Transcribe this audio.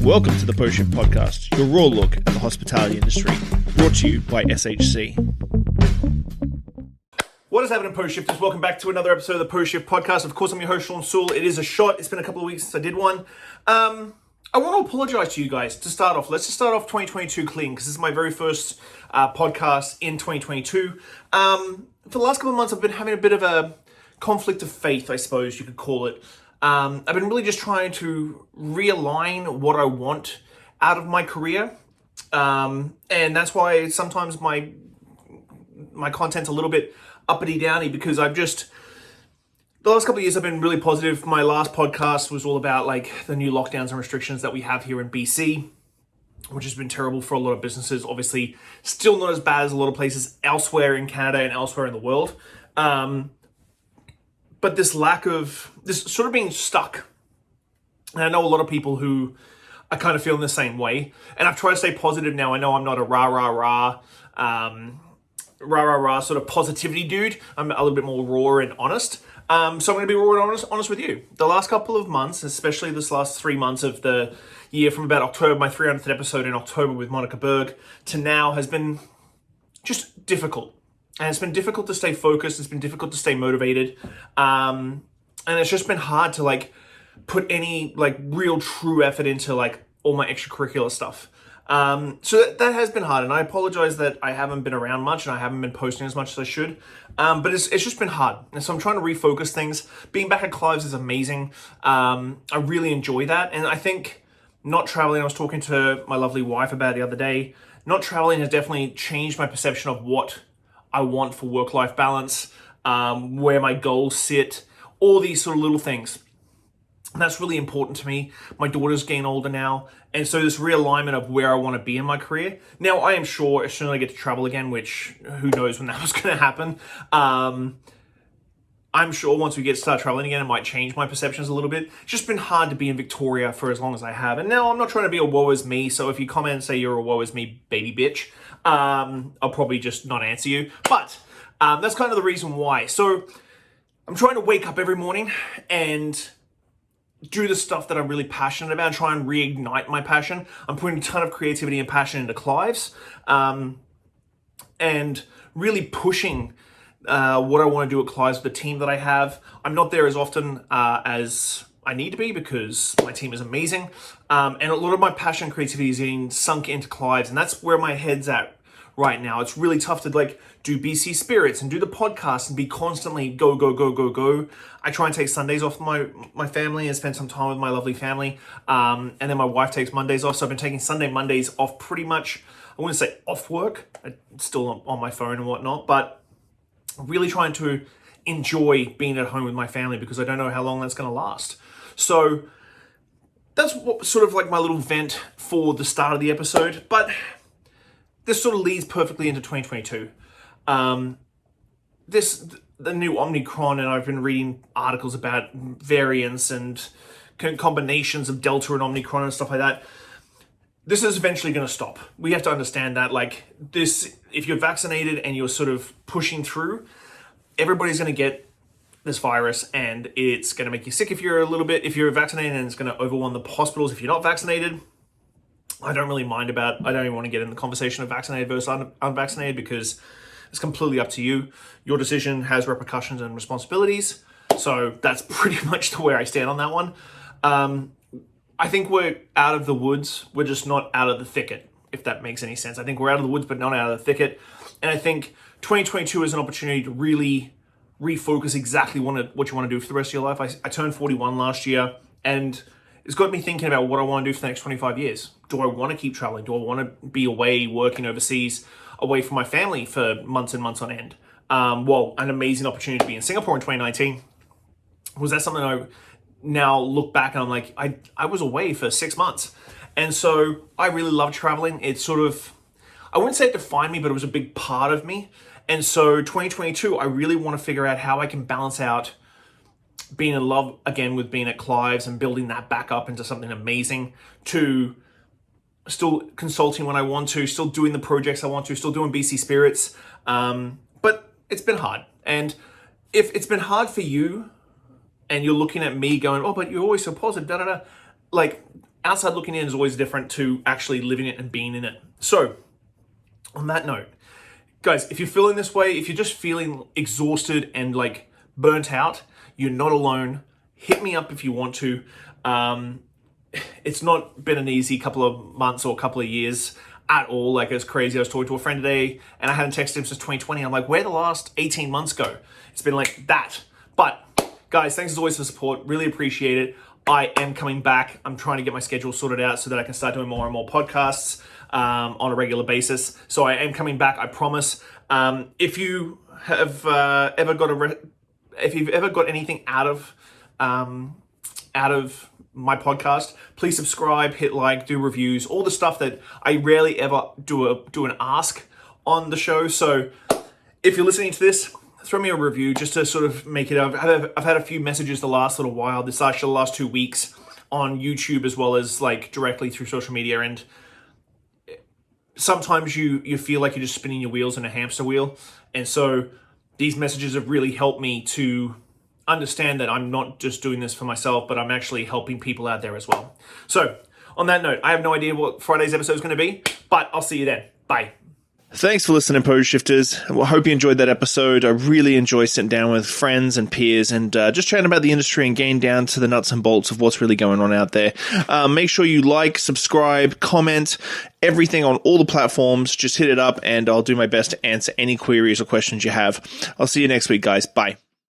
Welcome to the Post Shift Podcast, your raw look at the hospitality industry, brought to you by SHC. What is happening, Post Shifters? Welcome back to another episode of the Post Shift Podcast. Of course, I'm your host, Shawn Soole. It is a shot. It's been a couple of weeks since I did one. I want to apologize to you guys to start off. Let's just start off 2022 clean, because this is my very first podcast in 2022. For the last couple of months, I've been having a bit of a conflict of faith, I suppose you could call it. I've been really just trying to realign what I want out of my career. And that's why sometimes my content's a little bit uppity downy, because the last couple of years I've been really positive. My last podcast was all about like the new lockdowns and restrictions that we have here in BC, which has been terrible for a lot of businesses. Obviously, still not as bad as a lot of places elsewhere in Canada and elsewhere in the world. But this sort of being stuck. And I know a lot of people who are kind of feeling the same way. And I've tried to stay positive now. I know I'm not a rah sort of positivity dude. I'm a little bit more raw and honest. So I'm going to be raw and honest with you. The last couple of months, especially this last 3 months of the year, from about October, my 300th episode in October with Monica Berg, to now has been just difficult. And it's been difficult to stay focused. It's been difficult to stay motivated. And it's just been hard to like put any like real true effort into like all my extracurricular stuff. So that has been hard. And I apologize that I haven't been around much and I haven't been posting as much as I should. But it's just been hard. And so I'm trying to refocus things. Being back at Clive's is amazing. I really enjoy that. And I think not traveling, I was talking to my lovely wife about it the other day. Not traveling has definitely changed my perception of what I want for work-life balance, where my goals sit, all these sort of little things. And that's really important to me. My daughter's getting older now. And so this realignment of where I want to be in my career. Now, I am sure as soon as I get to travel again, which who knows when that was going to happen, I'm sure once we start traveling again, it might change my perceptions a little bit. It's just been hard to be in Victoria for as long as I have. And now I'm not trying to be a woe is me. So if you comment and say you're a woe is me baby bitch, I'll probably just not answer you. But that's kind of the reason why. So I'm trying to wake up every morning and do the stuff that I'm really passionate about, try and reignite my passion. I'm putting a ton of creativity and passion into Clive's, and really pushing what I want to do at Clive's with the team that I have. I'm not there as often as I need to be because my team is amazing. And a lot of my passion and creativity is being sunk into Clive's, and that's where my head's at right now. It's really tough to like do BC Spirits and do the podcast and be constantly go. I try and take Sundays off my family and spend some time with my lovely family. And then my wife takes Mondays off. So I've been taking Mondays off pretty much, I wouldn't say off work. I'm still on my phone and whatnot, but really trying to enjoy being at home with my family because I don't know how long that's going to last. So that's what, sort of like my little vent for the start of the episode. But this sort of leads perfectly into 2022. The new Omicron, and I've been reading articles about variants and combinations of Delta and Omicron and stuff like that. This is eventually going to stop. We have to understand that, like, this, if you're vaccinated and you're sort of pushing through, everybody's going to get this virus and it's going to make you sick if you're vaccinated, and it's going to overwhelm the hospitals if you're not vaccinated. I don't really mind I don't even want to get in the conversation of vaccinated versus unvaccinated because it's completely up to you. Your decision has repercussions and responsibilities. So that's pretty much the way I stand on that one. I think we're out of the woods. We're just not out of the thicket, if that makes any sense. I think we're out of the woods, but not out of the thicket. And I think 2022 is an opportunity to really refocus exactly what you want to do for the rest of your life. I turned 41 last year, and it's got me thinking about what I want to do for the next 25 years. Do I want to keep traveling? Do I want to be away, working overseas, away from my family for months and months on end? Well, an amazing opportunity to be in Singapore in 2019. Was that something I now look back and I'm like, I was away for 6 months. And so I really love traveling. It's sort of, I wouldn't say it defined me, but it was a big part of me. And so 2022, I really want to figure out how I can balance out being in love again with being at Clive's and building that back up into something amazing, to still consulting when I want to, still doing the projects I want to, still doing BC Spirits. But it's been hard. And if it's been hard for you, and you're looking at me going, oh, but you're always so positive, da da da. Like, outside looking in is always different to actually living it and being in it. So, on that note, guys, if you're feeling this way, if you're just feeling exhausted and like burnt out, you're not alone. Hit me up if you want to. It's not been an easy couple of months or couple of years at all. Like, it's crazy. I was talking to a friend today and I hadn't texted him since 2020. I'm like, where the last 18 months go? It's been like that. But guys, thanks as always for the support. Really appreciate it. I am coming back. I'm trying to get my schedule sorted out so that I can start doing more and more podcasts on a regular basis. So I am coming back, I promise. If you have ever got anything out of my podcast, please subscribe, hit like, do reviews, all the stuff that I rarely ever do an ask on the show. So if you're listening to this, throw me a review just to sort of make it. I've had a few messages the last little while, the last 2 weeks on YouTube as well as like directly through social media, and sometimes you feel like you're just spinning your wheels in a hamster wheel. And so these messages have really helped me to understand that I'm not just doing this for myself, but I'm actually helping people out there as well. So on that note, I have no idea what Friday's episode is going to be, but I'll see you then. Bye. Thanks for listening, Pose Shifters. I hope you enjoyed that episode. I really enjoy sitting down with friends and peers and just chatting about the industry and getting down to the nuts and bolts of what's really going on out there. Make sure you like, subscribe, comment, everything on all the platforms. Just hit it up and I'll do my best to answer any queries or questions you have. I'll see you next week, guys. Bye.